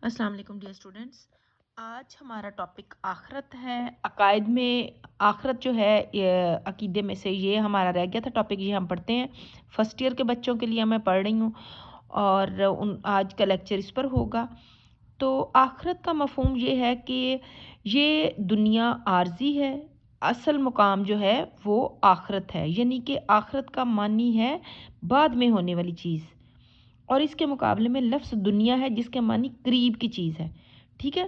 السلام علیکم dear students. آج ہمارا ٹاپک آخرت ہے. عقائد میں آخرت جو ہے عقیدے میں سے یہ ہمارا رہ گیا تھا ٹاپک. یہ ہم پڑھتے ہیں فرسٹ ایئر کے بچوں کے لیے میں پڑھ رہی ہوں اور آج کا لیکچر اس پر ہوگا. تو آخرت کا مفہوم یہ ہے کہ یہ دنیا عارضی ہے، اصل مقام جو ہے وہ آخرت ہے. یعنی کہ آخرت کا معنی ہے بعد میں ہونے والی چیز، اور اس کے مقابلے میں لفظ دنیا ہے جس کے معنی قریب کی چیز ہے. ٹھیک ہے،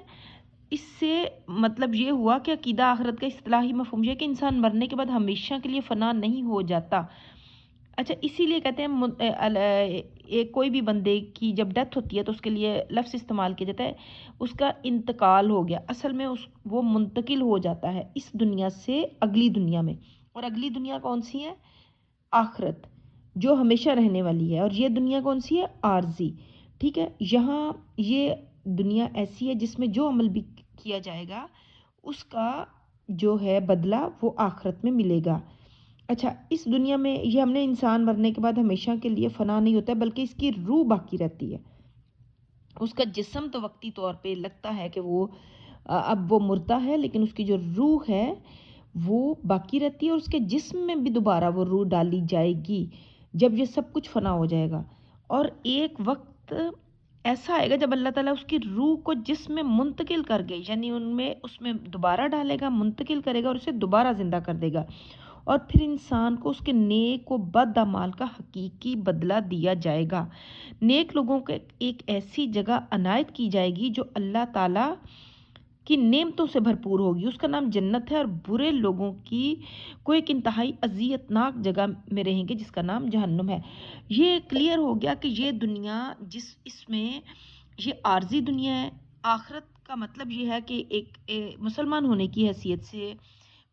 اس سے مطلب یہ ہوا کہ عقیدہ آخرت کا اصطلاحی مفہوم یہ ہے کہ انسان مرنے کے بعد ہمیشہ کے لیے فنا نہیں ہو جاتا. اچھا، اسی لیے کہتے ہیں ایک کوئی بھی بندے کی جب ڈیتھ ہوتی ہے تو اس کے لیے لفظ استعمال کیا جاتا ہے اس کا انتقال ہو گیا. اصل میں وہ منتقل ہو جاتا ہے اس دنیا سے اگلی دنیا میں. اور اگلی دنیا کون سی ہے؟ آخرت، جو ہمیشہ رہنے والی ہے. اور یہ دنیا کون سی ہے؟ عارضی. ٹھیک ہے، یہاں یہ دنیا ایسی ہے جس میں جو عمل بھی کیا جائے گا اس کا جو ہے بدلہ وہ آخرت میں ملے گا. اچھا، اس دنیا میں یہ ہم نے انسان مرنے کے بعد ہمیشہ کے لیے فنا نہیں ہوتا ہے بلکہ اس کی روح باقی رہتی ہے. اس کا جسم تو وقتی طور پہ لگتا ہے کہ وہ اب وہ مردہ ہے، لیکن اس کی جو روح ہے وہ باقی رہتی ہے اور اس کے جسم میں بھی دوبارہ وہ روح ڈالی جائے گی جب یہ سب کچھ فنا ہو جائے گا. اور ایک وقت ایسا آئے گا جب اللہ تعالیٰ اس کی روح کو جسم میں منتقل کر گئے، یعنی اس میں دوبارہ ڈالے گا، منتقل کرے گا اور اسے دوبارہ زندہ کر دے گا. اور پھر انسان کو اس کے نیک و بد اعمال کا حقیقی بدلہ دیا جائے گا. نیک لوگوں کو ایک ایسی جگہ عنایت کی جائے گی جو اللہ تعالیٰ کی نعمتوں سے بھرپور ہوگی، اس کا نام جنت ہے. اور برے لوگوں کی کوئی ایک انتہائی اذیت ناک جگہ میں رہیں گے جس کا نام جہنم ہے. یہ کلیئر ہو گیا کہ یہ دنیا اس میں یہ عارضی دنیا ہے. آخرت کا مطلب یہ ہے کہ ایک مسلمان ہونے کی حیثیت سے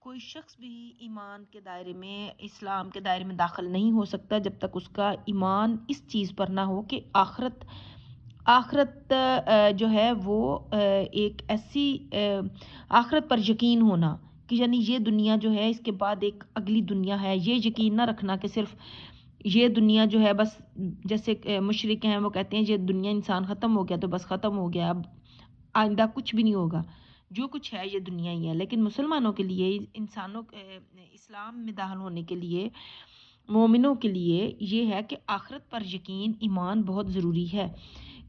کوئی شخص بھی ایمان کے دائرے میں، اسلام کے دائرے میں داخل نہیں ہو سکتا جب تک اس کا ایمان اس چیز پر نہ ہو کہ آخرت جو ہے وہ ایک ایسی آخرت پر یقین ہونا کہ یعنی یہ دنیا جو ہے اس کے بعد ایک اگلی دنیا ہے. یہ یقین نہ رکھنا کہ صرف یہ دنیا جو ہے بس، جیسے مشرک ہیں وہ کہتے ہیں یہ دنیا انسان ختم ہو گیا تو بس ختم ہو گیا، اب آئندہ کچھ بھی نہیں ہوگا، جو کچھ ہے یہ دنیا ہی ہے. لیکن مسلمانوں کے لیے، انسانوں اسلام میں داخل ہونے کے لیے، مومنوں کے لیے یہ ہے کہ آخرت پر یقین، ایمان بہت ضروری ہے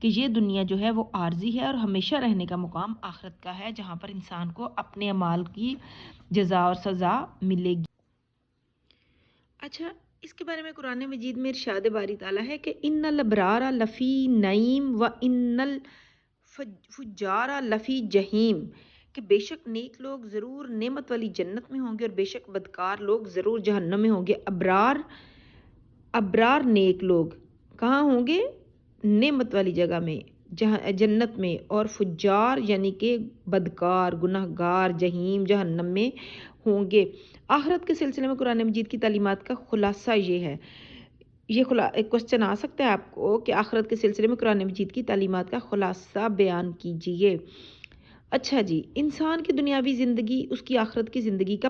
کہ یہ دنیا جو ہے وہ عارضی ہے اور ہمیشہ رہنے کا مقام آخرت کا ہے جہاں پر انسان کو اپنے اعمال کی جزا اور سزا ملے گی. اچھا، اس کے بارے میں قرآن مجید میں ارشاد باری تعالیٰ ہے کہ ان الابرار لفی نعیم و ان الفجار لفی جہیم، کہ بے شک نیک لوگ ضرور نعمت والی جنت میں ہوں گے اور بے شک بدکار لوگ ضرور جہنم میں ہوں گے. ابرار نیک لوگ کہاں ہوں گے؟ نعمت والی جگہ میں، جنت میں. اور فجار یعنی کہ بدکار، گناہگار جہیم، جہنم میں ہوں گے. آخرت کے سلسلے میں قرآن مجید کی تعلیمات کا خلاصہ یہ ہے. ایک کوسچن آ سکتا ہے آپ کو کہ آخرت کے سلسلے میں قرآن مجید کی تعلیمات کا خلاصہ بیان کیجئے. اچھا جی، انسان کی دنیاوی زندگی اس کی آخرت کی زندگی کا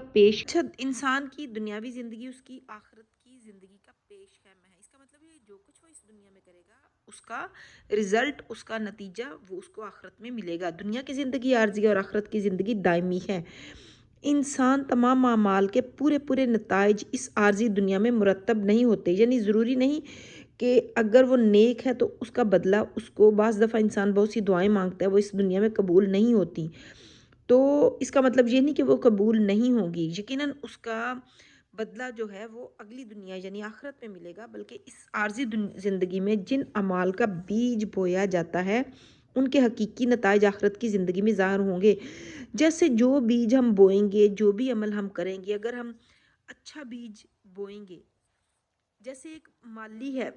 انسان کی دنیاوی زندگی اس کی آخرت کی زندگی کا پیش خیمہ ہے. اس کا مطلب یہ جو کچھ وہ اس دنیا میں کرے گا اس کا رزلٹ، اس کا نتیجہ وہ اس کو آخرت میں ملے گا. دنیا کی زندگی عارضی اور آخرت کی زندگی دائمی ہے. انسان تمام اعمال کے پورے نتائج اس عارضی دنیا میں مرتب نہیں ہوتے. یعنی ضروری نہیں کہ اگر وہ نیک ہے تو اس کا بدلہ اس کو، بعض دفعہ انسان بہت سی دعائیں مانگتا ہے وہ اس دنیا میں قبول نہیں ہوتی، تو اس کا مطلب یہ نہیں کہ وہ قبول نہیں ہوگی. یقیناً اس کا بدلہ جو ہے وہ اگلی دنیا یعنی آخرت میں ملے گا. بلکہ اس عارضی زندگی میں جن اعمال کا بیج بویا جاتا ہے ان کے حقیقی نتائج آخرت کی زندگی میں ظاہر ہوں گے. جیسے جو بیج ہم بوئیں گے، جو بھی عمل ہم کریں گے، اگر ہم اچھا بیج بوئیں گے، جیسے ایک مالی ہے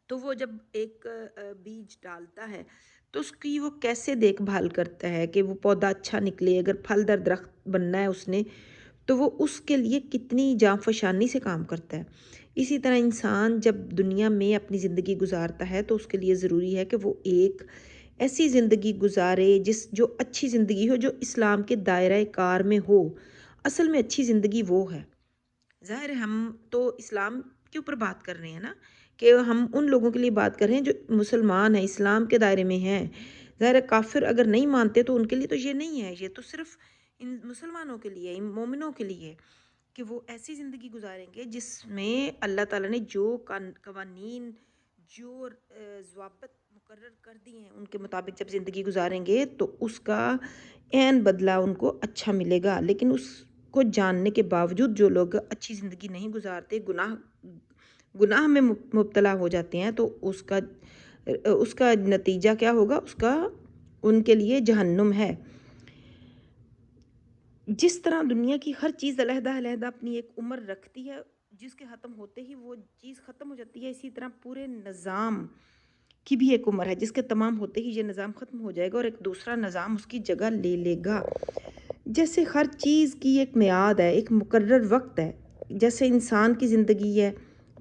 تو وہ جب ایک بیج ڈالتا ہے تو اس کی وہ کیسے دیکھ بھال کرتا ہے کہ وہ پودا اچھا نکلے. اگر پھل در درخت بننا ہے اس نے تو وہ اس کے لیے کتنی جاں فشانی سے کام کرتا ہے. اسی طرح انسان جب دنیا میں اپنی زندگی گزارتا ہے تو اس کے لیے ضروری ہے کہ وہ ایک ایسی زندگی گزارے جو اچھی زندگی ہو، جو اسلام کے دائرہ کار میں ہو. اصل میں اچھی زندگی وہ ہے، ظاہر ہے ہم تو اسلام کے اوپر بات کر رہے ہیں نا کہ ہم ان لوگوں کے لیے بات کر رہے ہیں جو مسلمان ہیں، اسلام کے دائرے میں ہیں. ظاہر ہے کافر اگر نہیں مانتے تو ان کے لیے تو یہ نہیں ہے، یہ تو صرف ان مسلمانوں کے لیے، ان مومنوں کے لیے، کہ وہ ایسی زندگی گزاریں گے جس میں اللہ تعالیٰ نے جو قوانین، جو ضوابط مقرر کر دیے ہیں ان کے مطابق جب زندگی گزاریں گے تو اس کا عین بدلہ ان کو اچھا ملے گا. لیکن اس کو جاننے کے باوجود جو لوگ اچھی زندگی نہیں گزارتے، گناہ میں مبتلا ہو جاتے ہیں، تو اس کا نتیجہ کیا ہوگا؟ اس کا ان کے لیے جہنم ہے. جس طرح دنیا کی ہر چیز علیحدہ علیحدہ اپنی ایک عمر رکھتی ہے، جس کے ختم ہوتے ہی وہ چیز ختم ہو جاتی ہے، اسی طرح پورے نظام کی بھی ایک عمر ہے جس کے تمام ہوتے ہی یہ نظام ختم ہو جائے گا اور ایک دوسرا نظام اس کی جگہ لے لے گا. جیسے ہر چیز کی ایک میعاد ہے، ایک مقرر وقت ہے، جیسے انسان کی زندگی ہے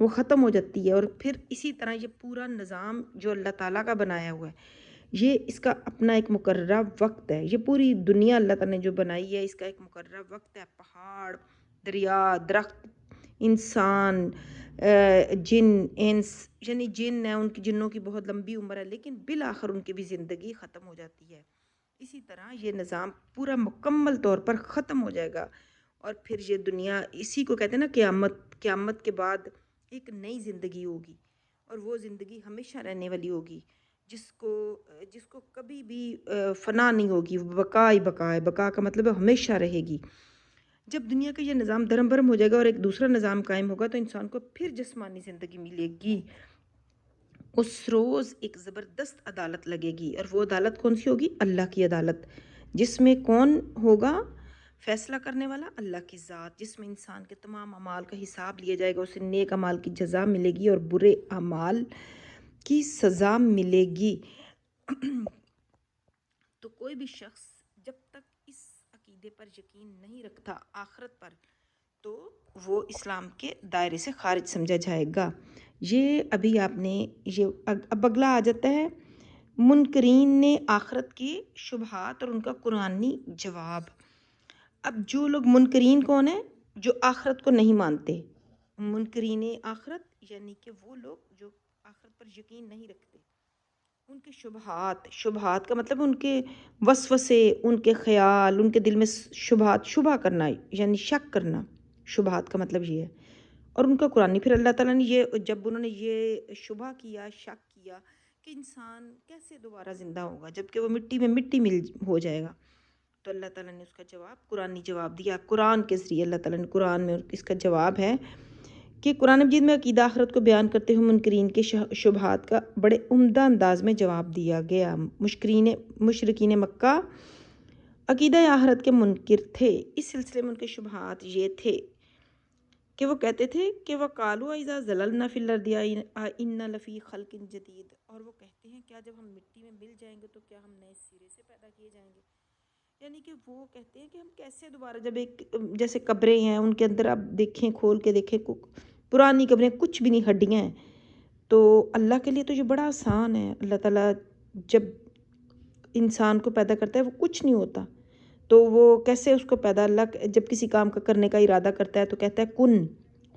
وہ ختم ہو جاتی ہے، اور پھر اسی طرح یہ پورا نظام جو اللہ تعالیٰ کا بنایا ہوا ہے، یہ اس کا اپنا ایک مقررہ وقت ہے. یہ پوری دنیا اللہ تعالیٰ نے جو بنائی ہے اس کا ایک مقررہ وقت ہے. پہاڑ، دریا، درخت، انسان، جن، انس، یعنی جن ہیں، ان کی جنوں کی بہت لمبی عمر ہے، لیکن بالآخر ان کی بھی زندگی ختم ہو جاتی ہے. اسی طرح یہ نظام پورا مکمل طور پر ختم ہو جائے گا، اور پھر یہ دنیا، اسی کو کہتے ہیں نا قیامت کے بعد ایک نئی زندگی ہوگی، اور وہ زندگی ہمیشہ رہنے والی ہوگی، جس کو کبھی بھی فنا نہیں ہوگی. بقا ہی بقا ہے، بقا کا مطلب ہے ہمیشہ رہے گی. جب دنیا کا یہ نظام درم برم ہو جائے گا اور ایک دوسرا نظام قائم ہوگا تو انسان کو پھر جسمانی زندگی ملے گی. اس روز ایک زبردست عدالت لگے گی، اور وہ عدالت کون سی ہوگی؟ اللہ کی عدالت، جس میں کون ہوگا فیصلہ کرنے والا؟ اللہ کی ذات، جس میں انسان کے تمام اعمال کا حساب لیا جائے گا. اسے نیک اعمال کی جزا ملے گی اور برے اعمال کی سزا ملے گی. تو کوئی بھی شخص جب تک اس عقیدے پر یقین نہیں رکھتا آخرت پر، تو وہ اسلام کے دائرے سے خارج سمجھا جائے گا. یہ ابھی آپ نے اب اگلا آ جاتا ہے منکرین نے آخرت کی شبہات اور ان کا قرآنی جواب. اب جو لوگ منکرین کون ہیں؟ جو آخرت کو نہیں مانتے. منکرین آخرت یعنی کہ وہ لوگ جو آخرت پر یقین نہیں رکھتے. ان کے شبہات کا مطلب ان کے وسوسے، ان کے خیال، ان کے دل میں شبہ کرنا، یعنی شک کرنا. شبہات کا مطلب یہ ہے. اور ان کا قرآن، پھر اللہ تعالیٰ نے جب انہوں نے یہ شبہ کیا، شک کیا کہ انسان کیسے دوبارہ زندہ ہوگا جبکہ وہ مٹی میں مٹی مل ہو جائے گا، تو اللہ تعالیٰ نے اس کا جواب قرآنی جواب دیا. قرآن کے ذریعے اللہ تعالیٰ نے قرآن میں اس کا جواب ہے کہ قرآن مجید میں عقیدہ آخرت کو بیان کرتے ہوئے منکرین کے شبہات کا بڑے عمدہ انداز میں جواب دیا گیا. مشرکین مکہ عقیدہ آخرت کے منکر تھے. اس سلسلے میں ان کے شبہات یہ تھے کہ وہ کہتے تھے کہ وَقَالُوا اِذَا ضَلَلْنَا فِي الْأَرْضِ أَإِنَّا لَفِي خَلْقٍ جَدِيدٍ، اور وہ کہتے ہیں کیا جب ہم مٹی میں مل جائیں گے تو کیا ہم نئے سرے سے پیدا کیے جائیں گے. یعنی کہ وہ کہتے ہیں کہ ہم کیسے دوبارہ، جب ایک جیسے قبریں ہیں ان کے اندر آپ دیکھیں، کھول کے دیکھیں، پرانی قبریں، کچھ بھی نہیں، ہڈیاں ہیں. تو اللہ کے لیے تو یہ بڑا آسان ہے. اللہ تعالیٰ جب انسان کو پیدا کرتا ہے وہ کچھ نہیں ہوتا، تو وہ کیسے اس کو پیدا، اللہ جب کسی کام کا کرنے کا ارادہ کرتا ہے تو کہتا ہے کن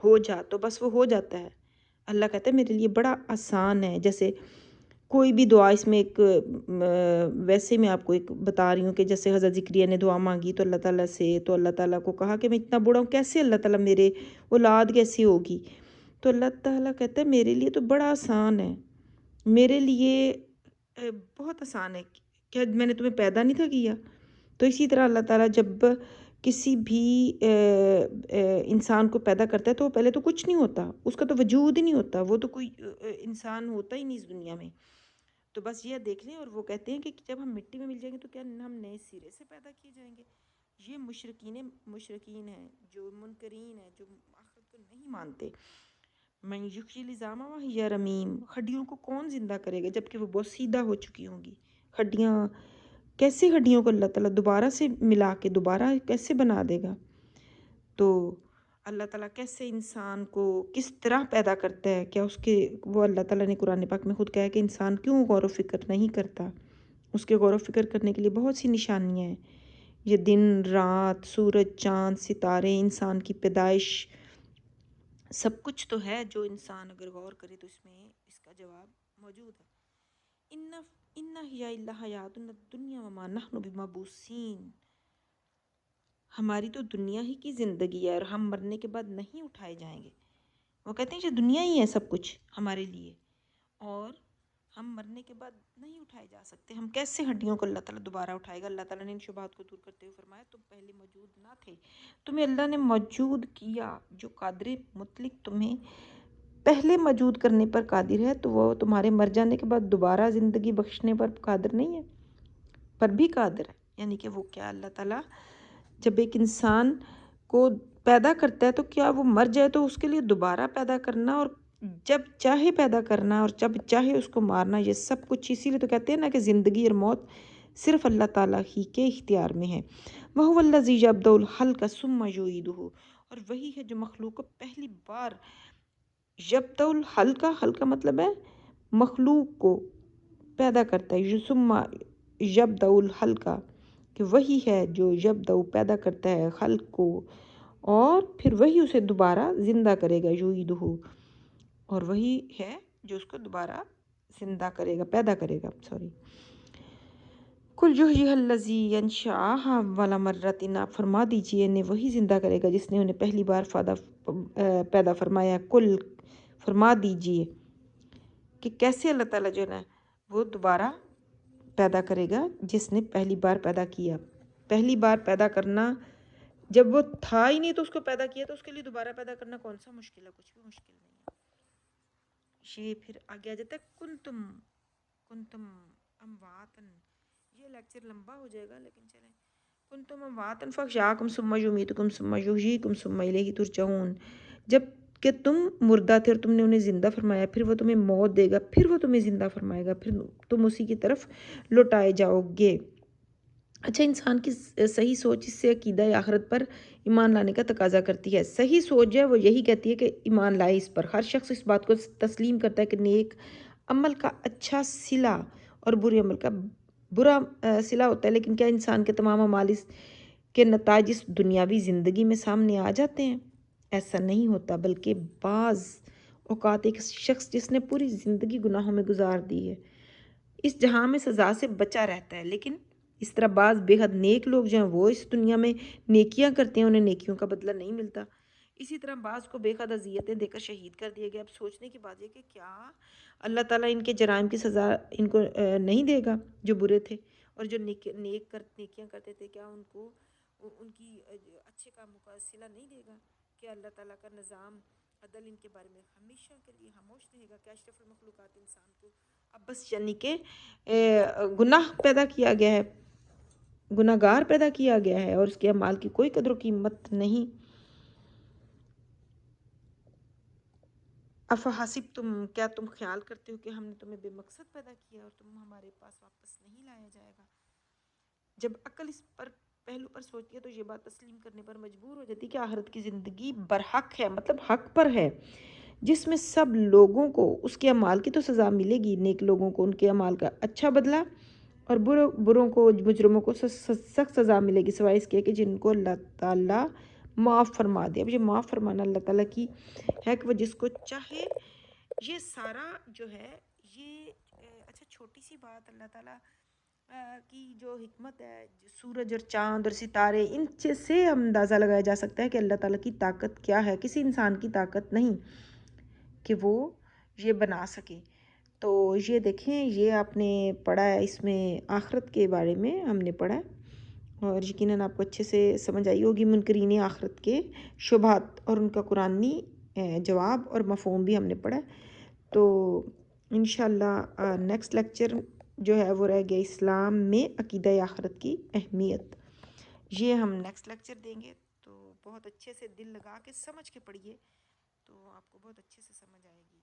ہو جا، تو بس وہ ہو جاتا ہے. اللہ کہتا ہے میرے لیے بڑا آسان ہے. جیسے کوئی بھی دعا، اس میں ایک ویسے میں آپ کو ایک بتا رہی ہوں کہ جیسے حضرت زکریا نے دعا مانگی تو اللہ تعالیٰ سے، تو اللہ تعالیٰ کو کہا کہ میں اتنا بوڑھا ہوں، کیسے اللہ تعالیٰ میرے اولاد کیسی ہوگی؟ تو اللہ تعالیٰ کہتا ہے میرے لیے تو بڑا آسان ہے، میرے لیے بہت آسان ہے کہ میں نے تمہیں پیدا نہیں تھا کیا. تو اسی طرح اللہ تعالیٰ جب کسی بھی انسان کو پیدا کرتا ہے تو وہ پہلے تو کچھ نہیں ہوتا، اس کا تو وجود ہی نہیں ہوتا، وہ تو کوئی انسان ہوتا ہی نہیں اس دنیا میں. تو بس یہ دیکھ لیں. اور وہ کہتے ہیں کہ جب ہم مٹی میں مل جائیں گے تو کیا ہم نئے سرے سے پیدا کیے جائیں گے. یہ مشرکین ہیں، جو منکرین ہیں، جو آخرت کو نہیں مانتے. من یحیی العظام وہی رمیم، ہڈیوں کو کون زندہ کرے گا جبکہ وہ بہت سیدھا ہو چکی ہوں گی. ہڈیاں کیسے، ہڈیوں کو اللہ تعالیٰ دوبارہ سے ملا کے دوبارہ کیسے بنا دے گا؟ تو اللہ تعالیٰ کیسے انسان کو کس طرح پیدا کرتا ہے؟ کیا اس کے وہ اللہ تعالیٰ نے قرآن پاک میں خود کہا ہے کہ انسان کیوں غور و فکر نہیں کرتا؟ اس کے غور و فکر کرنے کے لیے بہت سی نشانیاں ہیں. یہ دن رات، سورج، چاند، ستارے، انسان کی پیدائش، سب کچھ تو ہے جو انسان اگر غور کرے تو اس میں اس کا جواب موجود ہے. ان ہی الا حیاتنا الدنیا وما نحن بمبعوثین. ہماری تو دنیا ہی کی زندگی ہے اور ہم مرنے کے بعد نہیں اٹھائے جائیں گے. وہ کہتے ہیں کہ دنیا ہی ہے سب کچھ ہمارے لیے اور ہم مرنے کے بعد نہیں اٹھائے جا سکتے. ہم کیسے ہڈیوں کو اللہ تعالیٰ دوبارہ اٹھائے گا؟ اللہ تعالیٰ نے ان شبہات کو دور کرتے ہوئے فرمایا تم پہلے موجود نہ تھے، تمہیں اللہ نے موجود کیا. جو قادر مطلق تمہیں پہلے موجود کرنے پر قادر ہے تو وہ تمہارے مر جانے کے بعد دوبارہ زندگی بخشنے پر قادر نہیں ہے، پر بھی قادر ہے. یعنی کہ وہ کیا، اللہ تعالیٰ جب ایک انسان کو پیدا کرتا ہے تو کیا وہ مر جائے تو اس کے لیے دوبارہ پیدا کرنا اور جب چاہے پیدا کرنا اور جب چاہے اس کو مارنا، یہ سب کچھ اسی لیے تو کہتے ہیں نا کہ زندگی اور موت صرف اللہ تعالیٰ ہی کے اختیار میں ہے. وَهُوَ الَّذِي يَبْدَأُ الْخَلْقَ ثُمَّ يُعِيدُهُ. اور وہی ہے جو مخلوق کو پہلی بار یبدأ الخلق، خلق کا مطلب ہے مخلوق کو پیدا کرتا ہے. ثم یبدأ الخلق کہ وہی ہے جو یبدأ پیدا کرتا ہے خلق کو اور پھر وہی اسے دوبارہ زندہ کرے گا. یعیدہ، اور وہی ہے جو اس کو دوبارہ زندہ کرے گا، پیدا کرے گا. قل یحییھا الذی ینشأھا اول مرۃ. آپ فرما دیجئے انہیں وہی زندہ کرے گا جس نے انہیں پہلی بار پیدا فرمایا. قل فرما دیجئے کہ کیسے اللہ تعالیٰ جو ہے وہ دوبارہ پیدا کرے گا جس نے پہلی بار پیدا کیا. پہلی بار پیدا کرنا جب وہ تھا ہی نہیں تو اس کو پیدا کیا، تو اس کے لیے دوبارہ پیدا کرنا کون سا مشکل ہے؟ کچھ بھی مشکل نہیں ہے. یہ پھر آگے آ جاتا ہے کنتم امواتن. یہ لیکچر لمبا ہو جائے گا لیکن چلیں. کنتم امواتن فاحیاکم ثم یمیتکم ثم یحییکم ثم الیہ ترجعون. جب کہ تم مردہ تھے اور تم نے انہیں زندہ فرمایا، پھر وہ تمہیں موت دے گا، پھر وہ تمہیں زندہ فرمائے گا، پھر تم اسی کی طرف لوٹائے جاؤ گے. اچھا، انسان کی صحیح سوچ اس سے عقیدہ آخرت پر ایمان لانے کا تقاضا کرتی ہے. صحیح سوچ جو ہے وہ یہی کہتی ہے کہ ایمان لائے اس پر. ہر شخص اس بات کو تسلیم کرتا ہے کہ نیک عمل کا اچھا صلہ اور برے عمل کا برا صلہ ہوتا ہے. لیکن کیا انسان کے تمام اعمال کے نتائج اس دنیاوی زندگی میں سامنے آ جاتے ہیں؟ ایسا نہیں ہوتا، بلکہ بعض اوقات ایک شخص جس نے پوری زندگی گناہوں میں گزار دی ہے اس جہاں میں سزا سے بچا رہتا ہے. لیکن اس طرح بعض بے حد نیک لوگ جو ہیں وہ اس دنیا میں نیکیاں کرتے ہیں، انہیں نیکیوں کا بدلہ نہیں ملتا. اسی طرح بعض کو بے حد اذیتیں دے کر شہید کر دیا گیا. اب سوچنے کی بات ہے کہ کیا اللہ تعالیٰ ان کے جرائم کی سزا ان کو نہیں دے گا جو برے تھے، اور جو نیکیاں کرتے تھے کیا ان کو ان کی اچھے کاموں کا صلہ نہیں دے گا؟ کیا اللہ تعالیٰ کا نظام عدل ان کے بارے میں ہمیشہ کے لیے خاموش رہے گا؟ کیا اشرف المخلوقات انسان کو اب بس یعنی کہ گناہ پیدا کیا گیا ہے، گناہ گار پیدا کیا گیا ہے اور اس کے اعمال کی کوئی قدر و قیمت نہیں؟ افحسبتم، کیا تم خیال کرتے ہو کہ ہم نے تمہیں بے مقصد پیدا کیا اور تم ہمارے پاس واپس نہیں لایا جائے گا؟ جب عقل اس پر پہلو پر سوچتی ہے تو یہ بات تسلیم کرنے پر مجبور ہو جاتی کہ آخرت کی زندگی برحق ہے، مطلب حق پر ہے، جس میں سب لوگوں کو اس کے اعمال کی تو سزا ملے گی. نیک لوگوں کو ان کے اعمال کا اچھا بدلہ اور بروں کو، مجرموں کو سخت سزا ملے گی، سوائے اس کے کہ جن کو اللہ تعالیٰ معاف فرما دے. اب یہ معاف فرمانا اللہ تعالیٰ کی ہے کہ وہ جس کو چاہے. یہ سارا جو ہے یہ اچھا چھوٹی سی بات، اللہ تعالیٰ کی جو حکمت ہے، سورج اور چاند اور ستارے، ان سے ہم اندازہ لگایا جا سکتا ہے کہ اللہ تعالیٰ کی طاقت کیا ہے. کسی انسان کی طاقت نہیں کہ وہ یہ بنا سکے. تو یہ دیکھیں، یہ آپ نے پڑھا ہے، اس میں آخرت کے بارے میں ہم نے پڑھا ہے اور یقیناً آپ کو اچھے سے سمجھ آئی ہوگی. منکرین آخرت کے شبہات اور ان کا قرآنی جواب اور مفہوم بھی ہم نے پڑھا ہے. تو انشاءاللہ نیکسٹ لیکچر جو ہے وہ رہ گیا اسلام میں عقیدہ آخرت کی اہمیت. یہ ہم نیکسٹ لیکچر دیں گے، تو بہت اچھے سے دل لگا کے سمجھ کے پڑھیے تو آپ کو بہت اچھے سے سمجھ آئے گی.